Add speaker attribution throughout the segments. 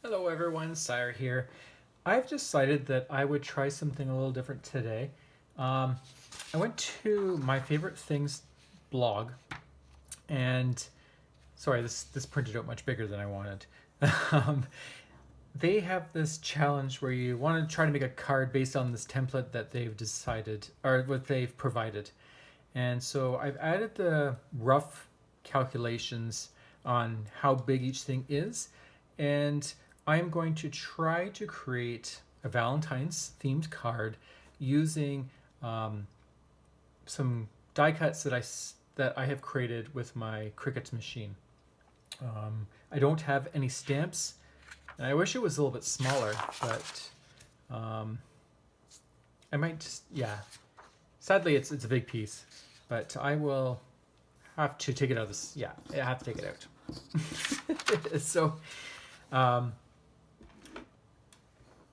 Speaker 1: Hello everyone, Sire here. I've decided that I would try something a little different today. I went to my favorite things blog, and sorry, this printed out much bigger than I wanted. um, they have this challenge where you want to try to make a card based on this template that they've decided or what they've provided. And so I've added the rough calculations on how big each thing is, and I'm going to try to create a Valentine's themed card using some die cuts that I have created with my Cricut machine. I don't have any stamps, and I wish it was a little bit smaller, but I might just, yeah. Sadly, it's a big piece, but I will have to take it out of this. Yeah, I have to take it out. So,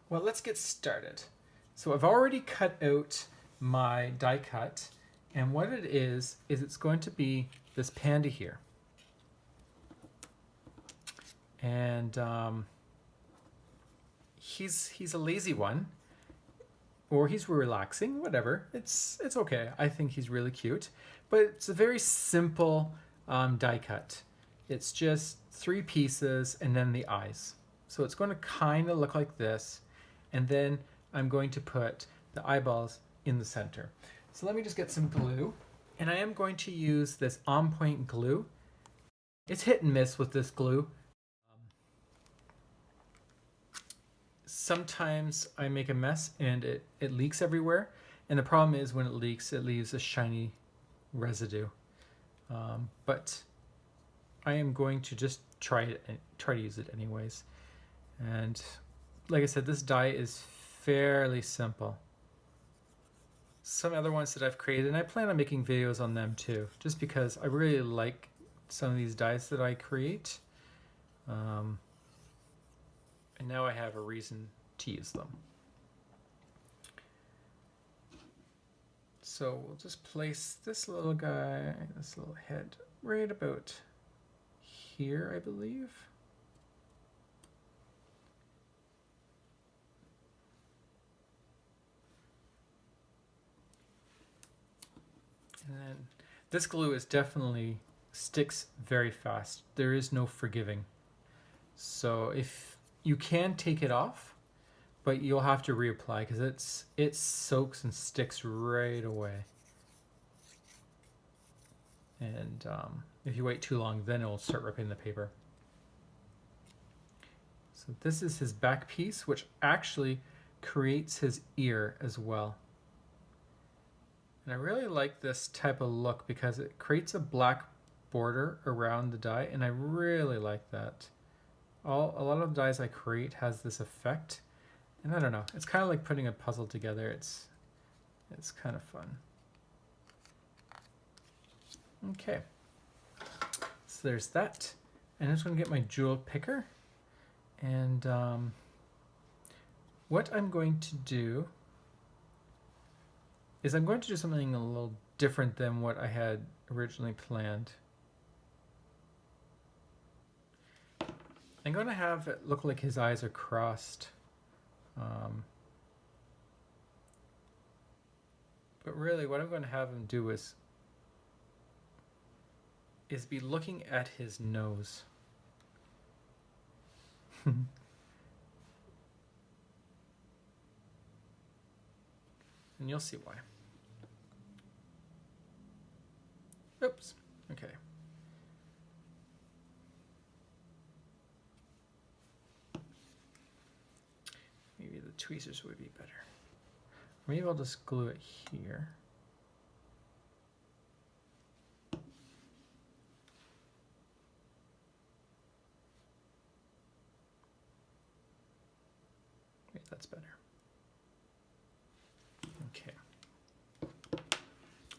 Speaker 1: well, let's get started. So I've already cut out my die cut, and what it is it's going to be this panda here. And he's a lazy one, or he's relaxing, whatever. It's okay. I think he's really cute, but it's a very simple die cut. It's just 3 pieces and then the eyes. So it's going to kind of look like this, and then I'm going to put the eyeballs in the center. So let me just get some glue, and I am going to use this On Point glue. It's hit and miss with this glue. Sometimes I make a mess and it leaks everywhere, and the problem is when it leaks it leaves a shiny residue. But I am going to just try to use it anyways. And like I said, this die is fairly simple. Some other ones that I've created, and I plan on making videos on them too, just because I really like some of these dies that I create. And now I have a reason to use them. So we'll just place this little guy, this little head, right about here, I believe. And then this glue is definitely sticks very fast. There is no forgiving. So if you can take it off, but you'll have to reapply because it soaks and sticks right away. And if you wait too long, then it will start ripping the paper. So this is his back piece, which actually creates his ear as well. And I really like this type of look because it creates a black border around the die, and I really like that. A lot of dies I create has this effect, and I don't know, it's kind of like putting a puzzle together. It's kind of fun. Okay, so there's that, and I'm just going to get my jewel picker, and what I'm going to do is I'm going to do something a little different than what I had originally planned. I'm going to have it look like his eyes are crossed. But really what I'm going to have him do is be looking at his nose. And you'll see why. Oops. Okay. Maybe the tweezers would be better. Maybe I'll just glue it here. Maybe that's better. Okay.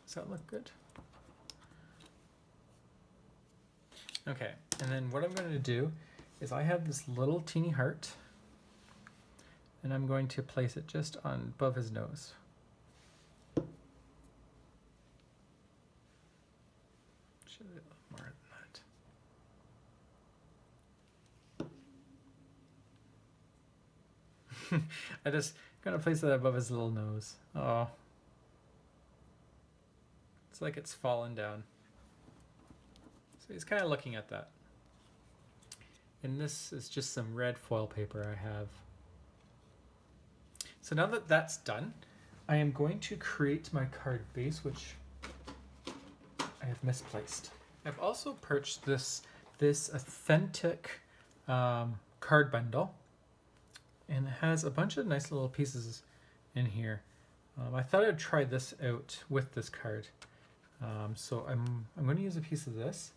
Speaker 1: Does that look good? Okay, and then what I'm going to do is I have this little teeny heart, and I'm going to place it just on above his nose. Should be a little more than I just gonna place that above his little nose. Oh, it's like it's fallen down. So he's kind of looking at that. And this is just some red foil paper I have. So now that that's done, I am going to create my card base, which I have misplaced. I've also purchased this authentic card bundle, and it has a bunch of nice little pieces in here. I thought I'd try this out with this card. So I'm going to use a piece of this.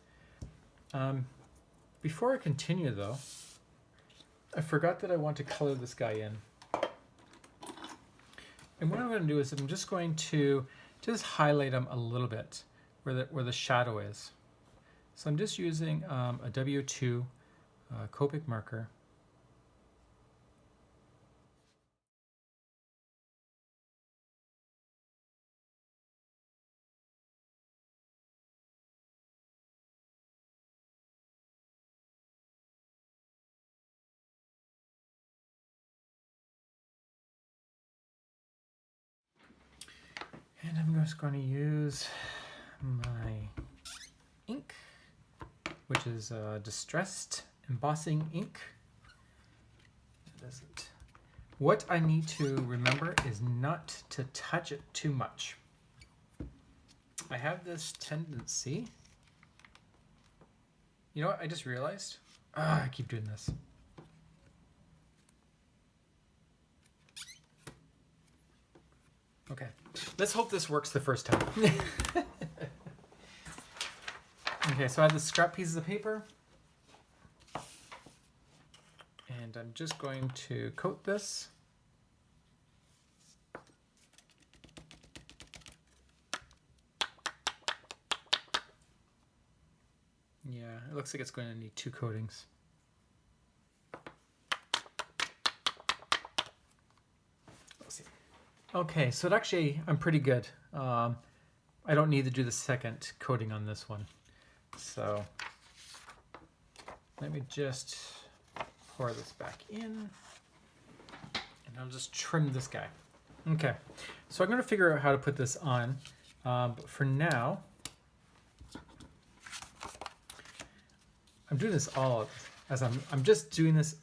Speaker 1: Before I continue though, I forgot that I want to color this guy in. And what I'm going to do is I'm just going to highlight him a little bit where the shadow is. So I'm just using a W2 Copic marker. And I'm just going to use my ink, which is distressed embossing ink. What I need to remember is not to touch it too much. I have this tendency. You know what I just realized? I keep doing this. Okay, let's hope this works the first time. Okay, so I have the scrap pieces of paper. And I'm just going to coat this. Yeah, it looks like it's going to need 2 coatings. Let's see. Okay, so I'm pretty good. I don't need to do the second coating on this one. So let me just pour this back in, and I'll just trim this guy. Okay, so I'm going to figure out how to put this on, but for now, I'm doing this all as I'm just doing this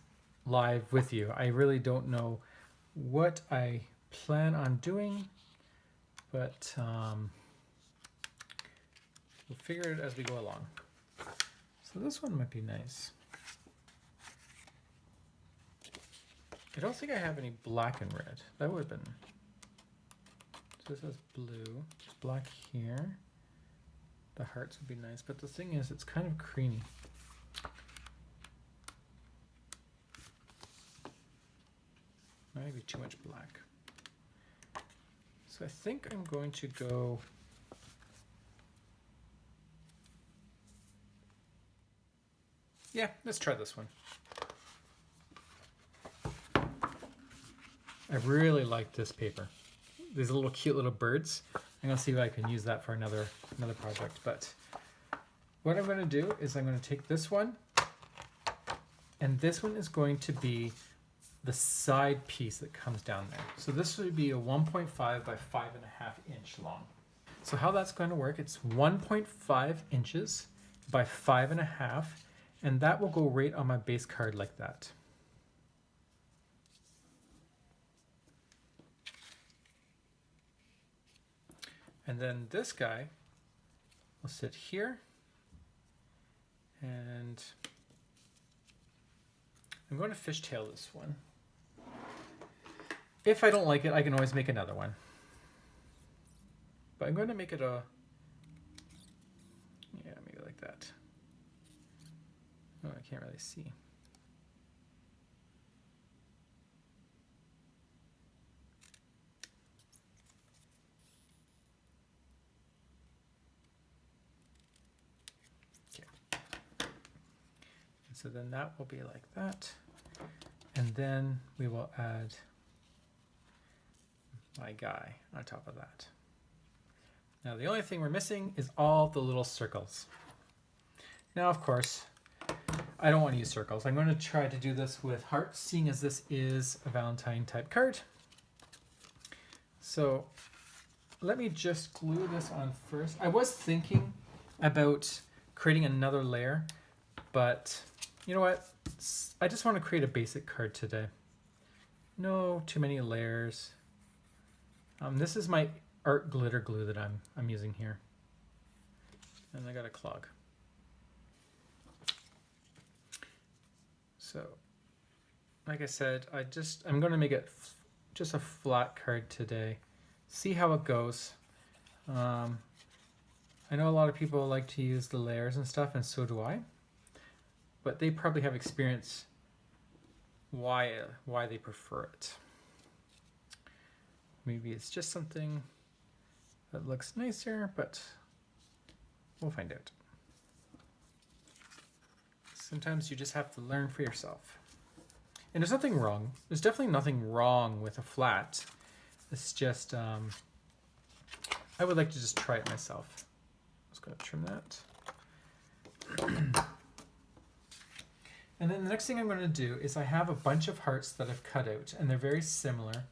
Speaker 1: live with you. I really don't know what I plan on doing, but we'll figure it as we go along. So this one might be nice. I don't think I have any black and red. That would have been. So this has blue. There's black here. The hearts would be nice, but the thing is, it's kind of creamy. Maybe too much black. So I think I'm going to go. Yeah, let's try this one. I really like this paper. These little cute little birds. I'm gonna see if I can use that for another project. But what I'm gonna do is I'm gonna take this one, and this one is going to be the side piece that comes down there. So this would be a 1.5 by 5.5 inch long. So how that's going to work, it's 1.5 inches by 5.5, and that will go right on my base card like that. And then this guy will sit here, and I'm going to fishtail this one. If I don't like it, I can always make another one. But I'm going to make it a, yeah, make it like that. Oh, I can't really see. Okay. And so then that will be like that. And then we will add my guy on top of that. Now the only thing we're missing is all the little circles. Now of course, I don't want to use circles. I'm going to try to do this with hearts, seeing as this is a Valentine type card. So let me just glue this on first. I was thinking about creating another layer, but you know what? I just want to create a basic card today. No too many layers. This is my art glitter glue that I'm using here. And I got a clog. So, like I said, I'm going to make it just a flat card today. See how it goes. I know a lot of people like to use the layers and stuff, and so do I. But they probably have experience why they prefer it. Maybe it's just something that looks nicer, but we'll find out. Sometimes you just have to learn for yourself. And there's nothing wrong. There's definitely nothing wrong with a flat. It's just, I would like to just try it myself. I'm just going to trim that. And then the next thing I'm going to do is I have a bunch of hearts that I've cut out, and they're very similar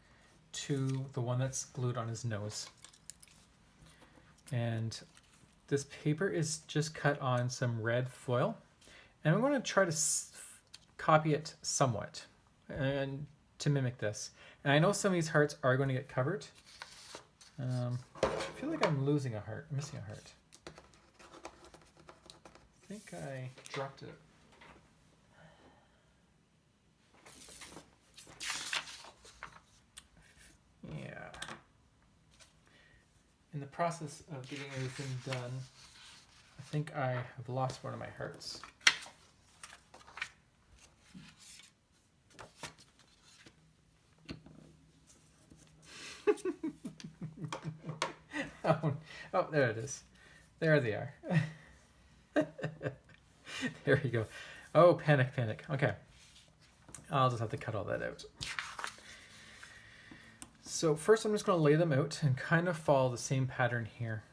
Speaker 1: to the one that's glued on his nose. And this paper is just cut on some red foil. And I'm going to try to copy it somewhat and to mimic this. And I know some of these hearts are going to get covered. I feel like I'm losing a heart, missing a heart. I think I dropped it. Yeah. In the process of getting everything done, I think I have lost one of my hearts. Oh, there it is. There they are. There you go. Oh, panic. Okay. I'll just have to cut all that out. So first I'm just going to lay them out and kind of follow the same pattern here.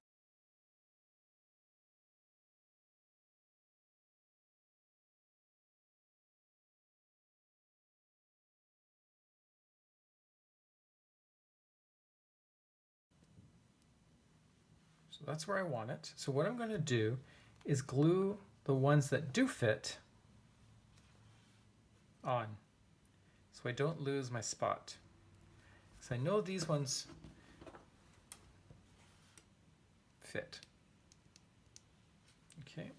Speaker 1: So that's where I want it. So what I'm going to do is glue the ones that do fit on, so I don't lose my spot. So I know these ones fit. Okay.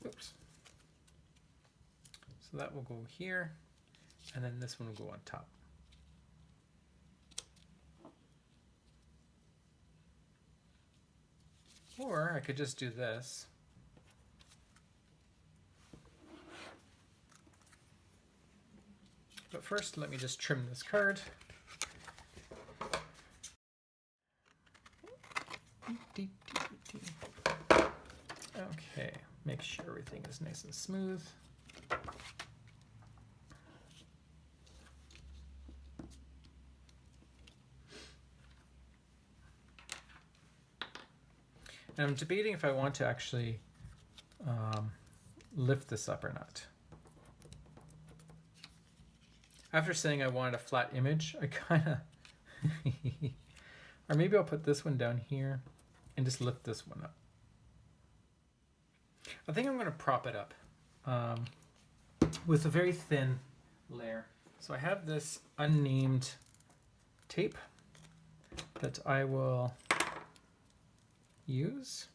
Speaker 1: Oops. So that will go here, and then this one will go on top. Or I could just do this. But first, let me just trim this card. Okay, make sure everything is nice and smooth. And I'm debating if I want to actually lift this up or not. After saying I wanted a flat image, I kind of, or maybe I'll put this one down here and just lift this one up. I think I'm going to prop it up with a very thin layer. So I have this unnamed tape that I will use.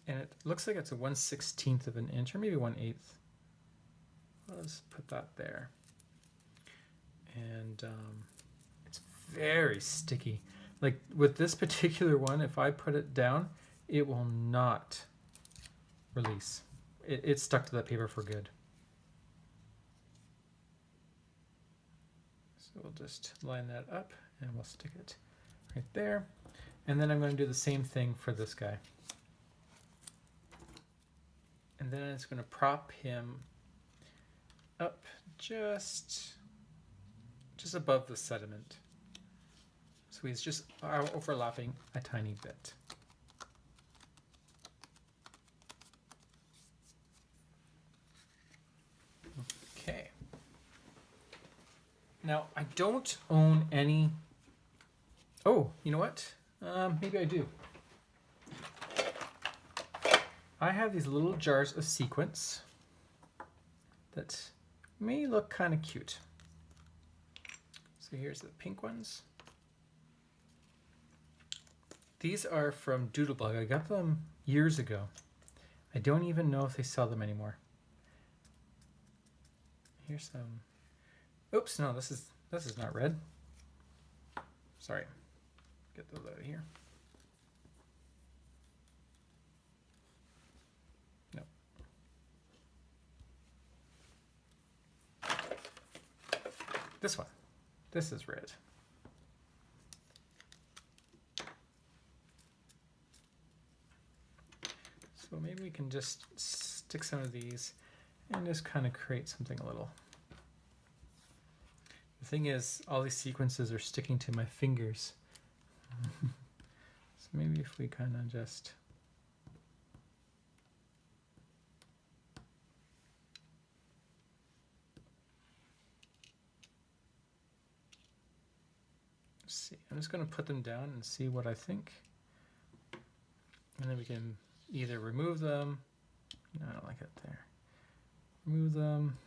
Speaker 1: And it looks like it's a 1/16 of an inch, or maybe 1/8. Let's put that there. And it's very sticky. Like with this particular one, if I put it down, it will not release. It's stuck to the paper for good. So we'll just line that up and we'll stick it right there. And then I'm going to do the same thing for this guy. And then it's going to prop him up just above the sediment. So he's just overlapping a tiny bit. Okay. Now I don't own any. Oh, you know what? Maybe I do. I have these little jars of sequins that may look kind of cute. So here's the pink ones. These are from Doodlebug. I got them years ago. I don't even know if they sell them anymore. Here's some. Oops, no, this is not red. Sorry. Get those out of here. No. This one. This is red. So maybe we can just stick some of these and just kind of create something a little. The thing is, all these sequences are sticking to my fingers. So maybe if we kind of just see. I'm just going to put them down and see what I think. And then we can either remove them. No, I don't like it there. Remove them.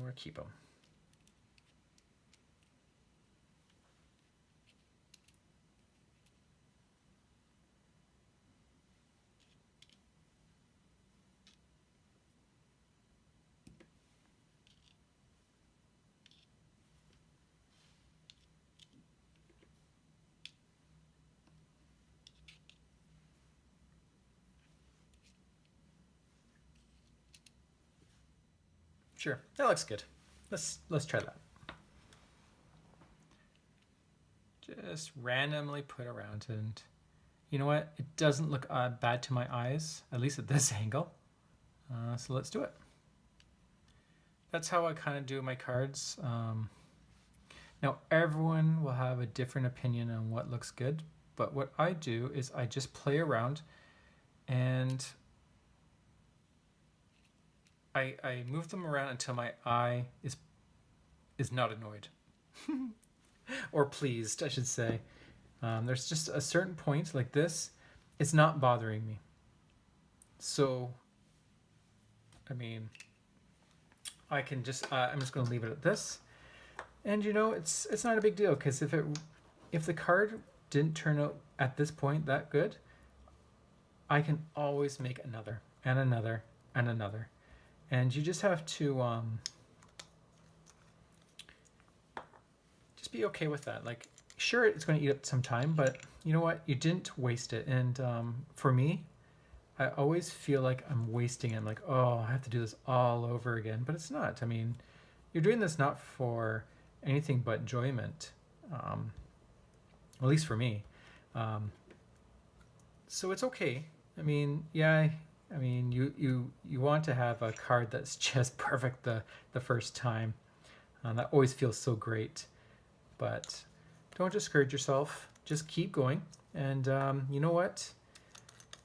Speaker 1: Or keep them. Sure, that looks good. Let's try that. Just randomly put around, and you know what? It doesn't look bad to my eyes, at least at this angle. So let's do it. That's how I kind of do my cards. Now everyone will have a different opinion on what looks good, but what I do is I just play around and I move them around until my eye is not annoyed. Or pleased, I should say. There's just a certain point like this, it's not bothering me. So, I mean, I can just, I'm just going to leave it at this. And you know, it's not a big deal, because if the card didn't turn out at this point that good, I can always make another and another and another. And you just have to just be okay with that. Like, sure, it's going to eat up some time, but you know what? You didn't waste it. And for me, I always feel like I'm wasting it. I'm like, oh, I have to do this all over again. But it's not. I mean, you're doing this not for anything but enjoyment, at least for me. So it's okay. I mean, yeah. I mean, you want to have a card that's just perfect the first time. That always feels so great. But don't discourage yourself. Just keep going. And you know what?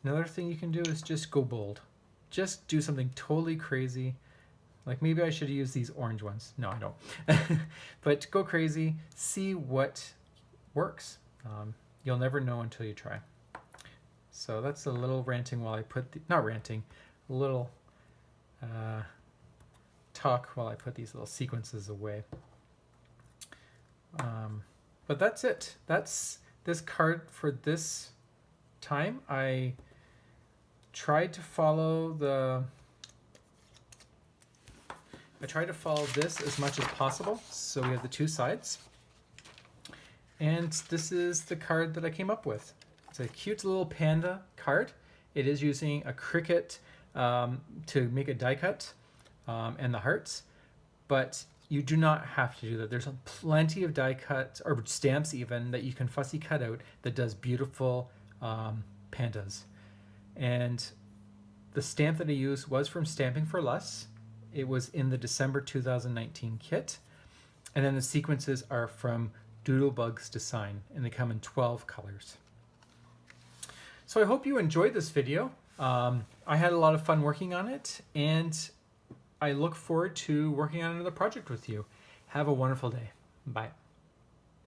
Speaker 1: Another thing you can do is just go bold. Just do something totally crazy. Like maybe I should use these orange ones. No, I don't. But go crazy. See what works. You'll never know until you try. So that's a little ranting while I put not ranting, a little talk while I put these little sequences away. But that's it. That's this card for this time. I tried to follow this as much as possible. So we have the two sides. And this is the card that I came up with. It's a cute little panda card. It is using a Cricut to make a die cut and the hearts, but you do not have to do that. There's plenty of die cuts or stamps even that you can fussy cut out that does beautiful pandas. And the stamp that I used was from Stamping for Less. It was in the December 2019 kit. And then the sequences are from Doodlebugs Design, and they come in 12 colors. So I hope you enjoyed this video. I had a lot of fun working on it, and I look forward to working on another project with you. Have a wonderful day. Bye.